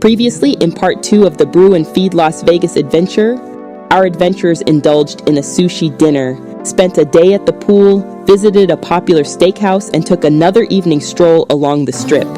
Previously, in part 2 of the Brew and Feed Las Vegas adventure, our adventurers indulged in a sushi dinner, spent a day at the pool, visited a popular steakhouse, and took another evening stroll along the strip.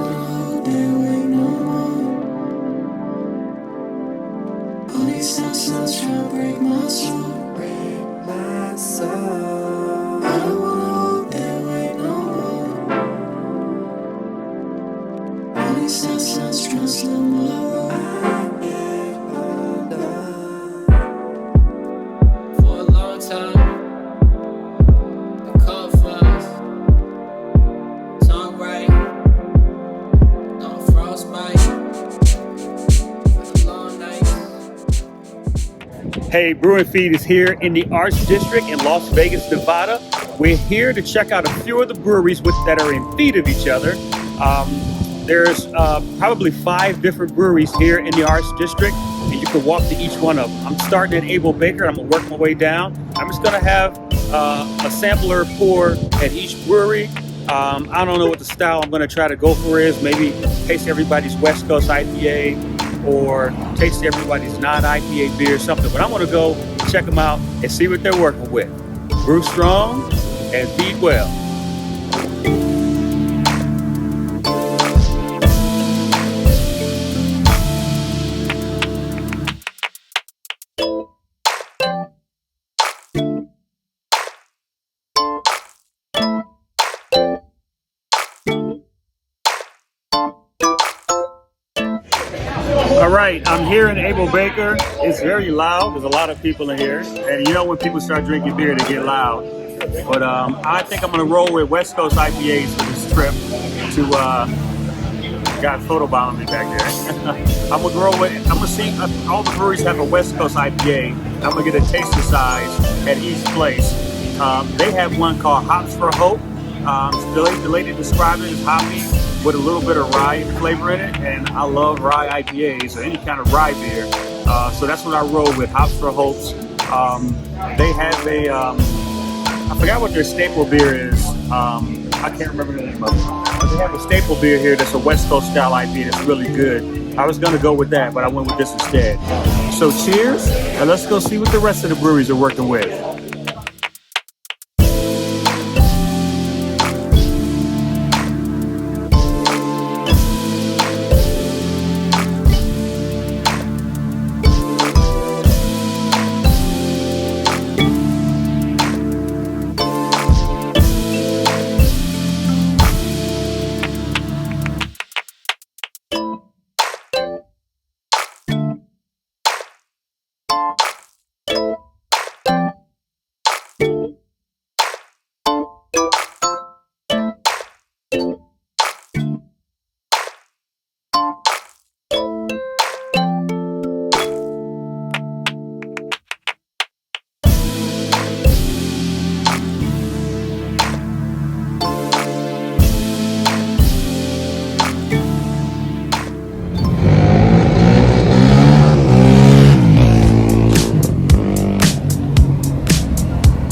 Hey, Brew and Feed is here in the Arts District in Las Vegas, Nevada. We're here to check out a few of the breweries that are in feed of each other. There's probably 5 different breweries here in the Arts District, and you can walk to each one of them. I'm starting at Able Baker. I'm gonna work my way down. I'm just gonna have a sampler pour at each brewery. I don't know what the style I'm gonna try to go for is. Maybe taste everybody's West Coast IPA, or taste everybody's non-IPA beer or something. But I'm gonna go check them out and see what they're working with. Brew strong and feed well. All right, I'm here in Able Baker. It's very loud. There's a lot of people in here. And you know when people start drinking beer, they get loud. But I think I'm gonna roll with West Coast IPAs for this trip to, got photobombing me back there. I'm gonna see, all the breweries have a West Coast IPA. I'm gonna get a taster size at each place. They have one called Hops for Hope. The lady described it as hoppy with a little bit of rye flavor in it, and I love rye IPAs or any kind of rye beer. So that's what I roll with, Hops for Hopes. They have a, I forgot what their staple beer is. I can't remember the name of it. But they have a staple beer here that's a West Coast style IPA that's really good. I was gonna go with that, but I went with this instead. So cheers, and let's go see what the rest of the breweries are working with.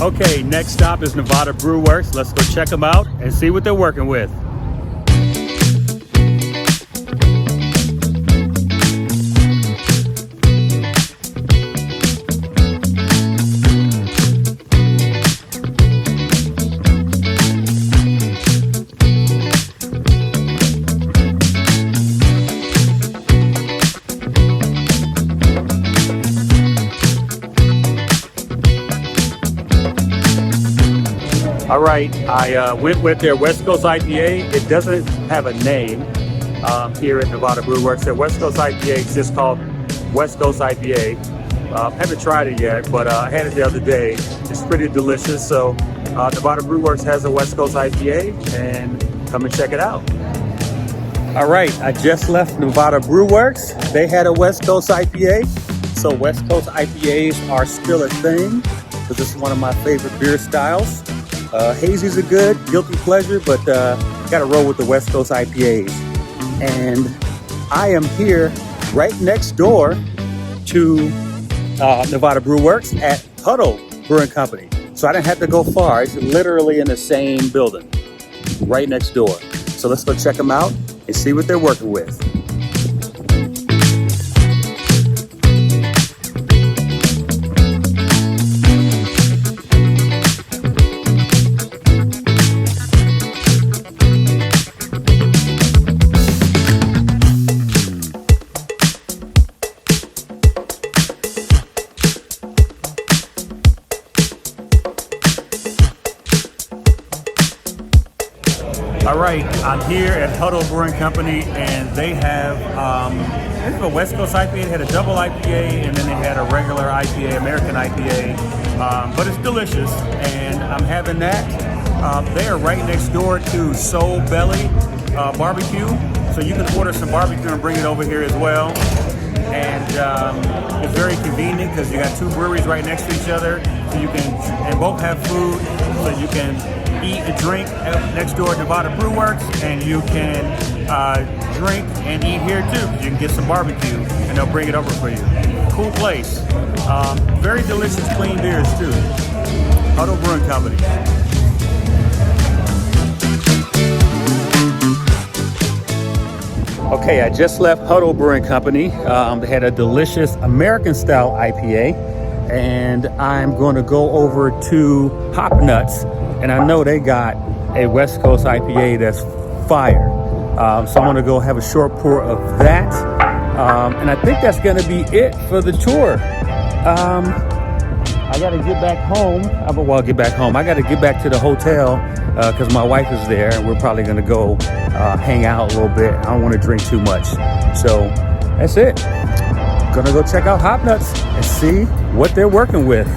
Okay, next stop is Nevada Brew Works. Let's go check them out and see what they're working with. All right, I went with their West Coast IPA. It doesn't have a name here at Nevada Brew Works. Their West Coast IPA is just called West Coast IPA. Haven't tried it yet, but I had it the other day. It's pretty delicious. So Nevada Brew Works has a West Coast IPA, and come and check it out. All right, I just left Nevada Brew Works. They had a West Coast IPA. So West Coast IPAs are still a thing, because this is one of my favorite beer styles. Hazy's a good guilty pleasure, but gotta roll with the West Coast IPAs. And I am here right next door to Nevada Brew Works at Huddle Brewing Company. So I didn't have to go far. It's literally in the same building, right next door. So let's go check them out and see what they're working with. right, I'm here at Huddle Brewing Company, and they have this is a West Coast IPA. They had a double IPA, and then they had a regular IPA, American IPA. But it's delicious, and I'm having that. They are right next door to Soul Belly Barbecue, so you can order some barbecue and bring it over here as well. And it's very convenient because you got two breweries right next to each other, so you can, and both have food, so you can eat and drink next door at Nevada Brew Works, and you can drink and eat here too. You can get some barbecue, and they'll bring it over for you. Cool place. Very delicious, clean beers too. Huddle Brewing Company. Okay, I just left Huddle Brewing Company. They had a delicious American style IPA, and I'm going to go over to Hop Nuts, and I know they got a West Coast IPA that's fire. So I'm going to go have a short pour of that, and I think that's going to be it for the tour. I got to get back home. I got to get back to the hotel because my wife is there, and we're probably going to go hang out a little bit. I don't want to drink too much. So that's it. Gonna go check out Hop Nuts and see what they're working with.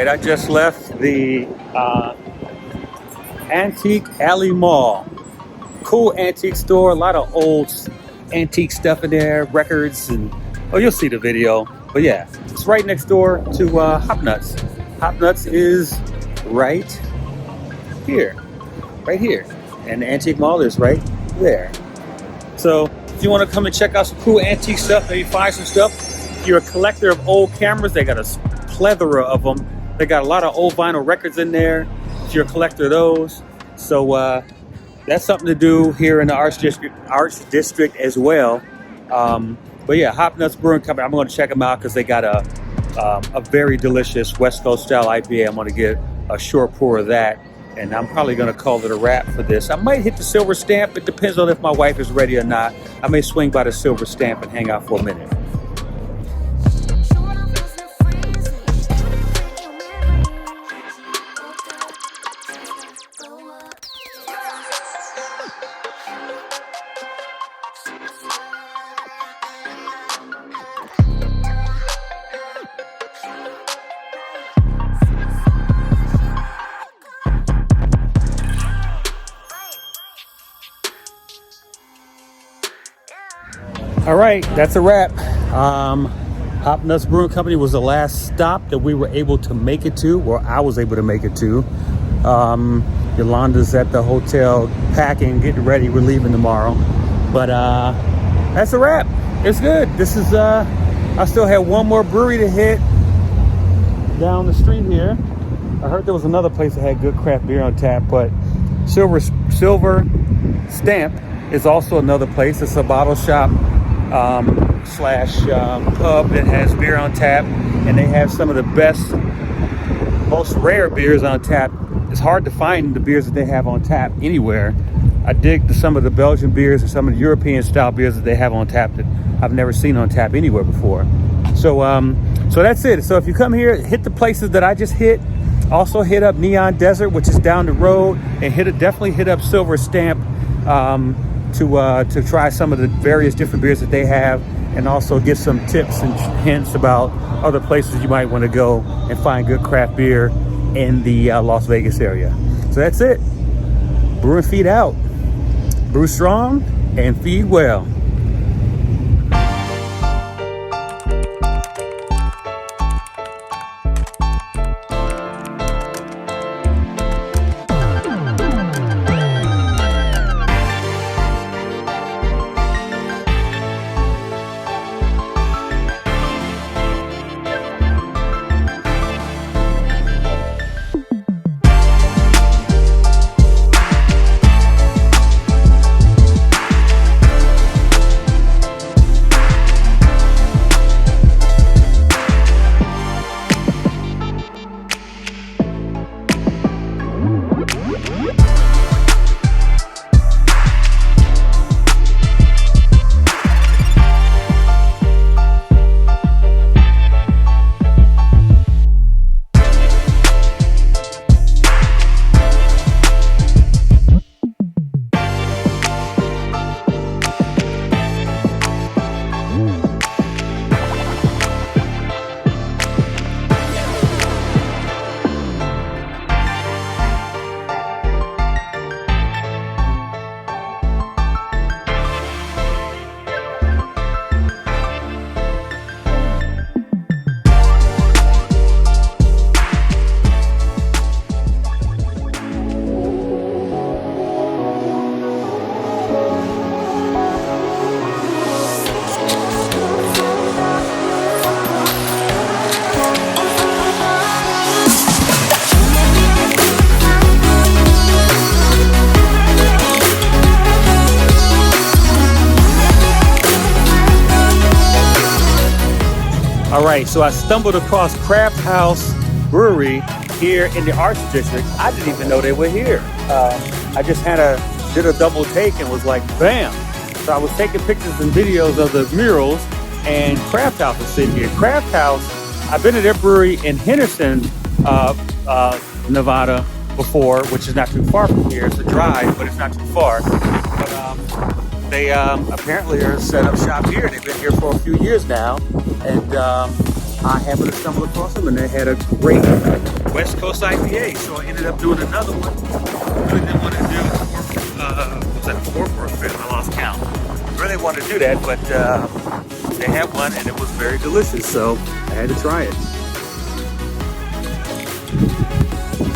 I just left the Antique Alley Mall. Cool antique store, a lot of old antique stuff in there, records, and you'll see the video. But yeah, it's right next door to Hop Nuts. Hop Nuts is right here, and the antique mall is right there. So if you want to come and check out some cool antique stuff, maybe find some stuff. If you're a collector of old cameras, they got a plethora of them. They got a lot of old vinyl records in there, if you're a collector of those. So that's something to do here in the Arts District as well. But yeah, Hop Nuts Brewing Company, I'm going to check them out because they got a very delicious West Coast style IPA. I'm going to get a short pour of that, and I'm probably going to call it a wrap for this. I might hit the Silver Stamp. It depends on if my wife is ready or not. I may swing by the Silver Stamp and hang out for a minute. All right, that's a wrap. Hop Nuts Brewing Company was the last stop that we were able to make it to, or I was able to make it to. Yolanda's at the hotel packing, getting ready. We're leaving tomorrow. But that's a wrap. It's good. This is, I still have one more brewery to hit down the street here. I heard there was another place that had good craft beer on tap, but Silver Stamp is also another place. It's a bottle shop slash pub that has beer on tap, and they have some of the best most rare beers on tap. It's hard to find the beers that they have on tap anywhere. I dig some of the Belgian beers and some of the European style beers that they have on tap that I've never seen on tap anywhere before. So so that's it. So if you come here, hit the places that I just hit. Also hit up Neon Desert, which is down the road, and definitely hit up Silver Stamp to try some of the various different beers that they have, and also get some tips and hints about other places you might want to go and find good craft beer in the Las Vegas area. So that's it. Brew and feed out. Brew strong and feed well. All right, so I stumbled across Craft House Brewery here in the Arts District. I didn't even know they were here. I just did a double take and was like, bam. So I was taking pictures and videos of the murals, and Craft House was sitting here. Craft House, I've been to their brewery in Henderson, Nevada before, which is not too far from here. It's a drive, but it's not too far. But they apparently are set up shop here. They've been here for a few years now, and I happened to stumble across them, and they had a great West Coast IPA, so I ended up doing another one. Really didn't want to do was that fourth or fifth? I lost count. Really wanted to do that, but they had one, and it was very delicious, so I had to try it.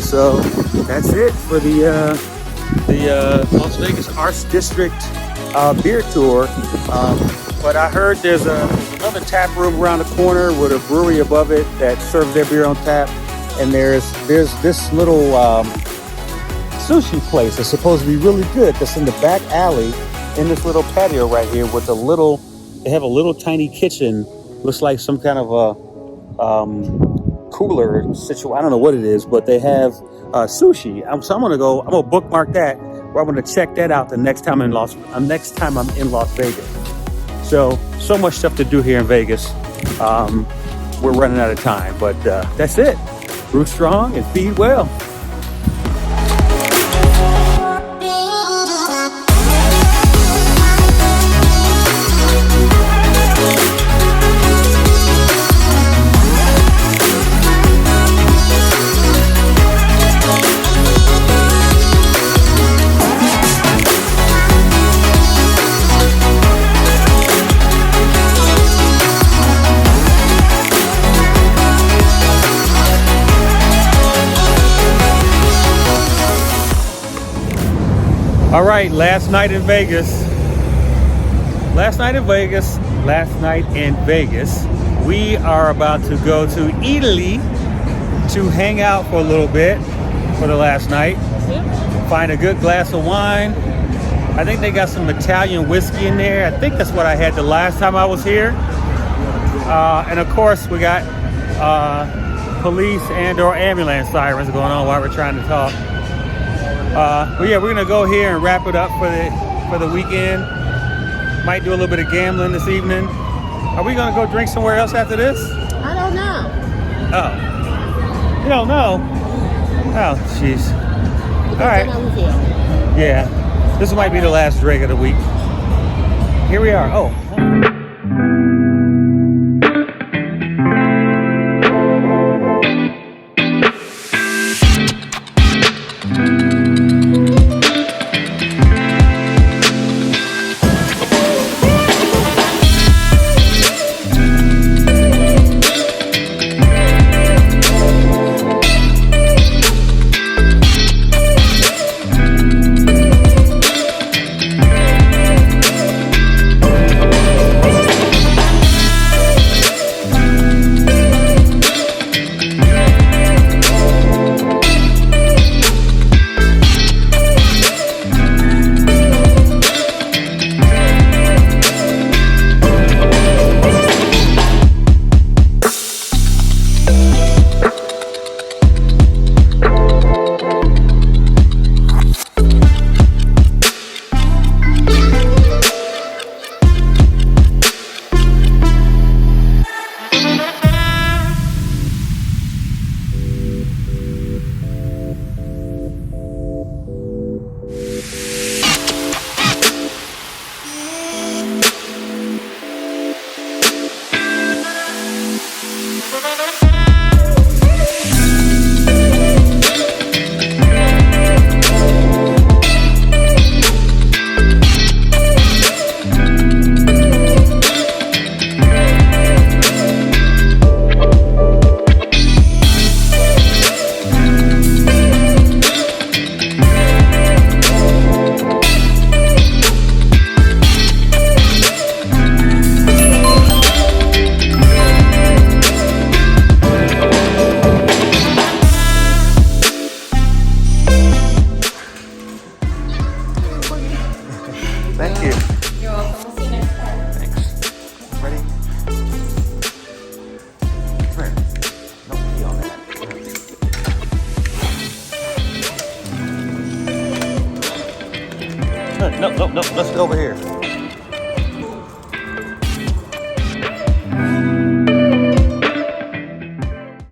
So that's it for the Las Vegas Arts District beer tour. But I heard there's another tap room around the corner with a brewery above it that serves their beer on tap. And there's this little sushi place that's supposed to be really good that's in the back alley in this little patio right here with they have a little tiny kitchen. Looks like some kind of a cooler situation. I don't know what it is, but they have sushi. So I'm gonna bookmark that. I'm gonna check that out the next time I'm in Las Vegas. So much stuff to do here in Vegas. We're running out of time, but that's it. Brew strong and feed well. All right, last night in Vegas. We are about to go to Italy to hang out for a little bit for the last night. Find a good glass of wine. I think they got some Italian whiskey in there. I think that's what I had the last time I was here. And of course, we got police and/or ambulance sirens going on while we're trying to talk. But yeah, we're gonna go here and wrap it up for the weekend. Might do a little bit of gambling this evening. Are we gonna go drink somewhere else after this? I don't know. Oh, you don't know? Oh, jeez. All right. How we feel. Yeah, this might be the last drink of the week. Here we are. Oh. Thank you. You're welcome. We'll see you next time. Thanks. Ready? Come here. Don't pee on that. No. Let's go over here.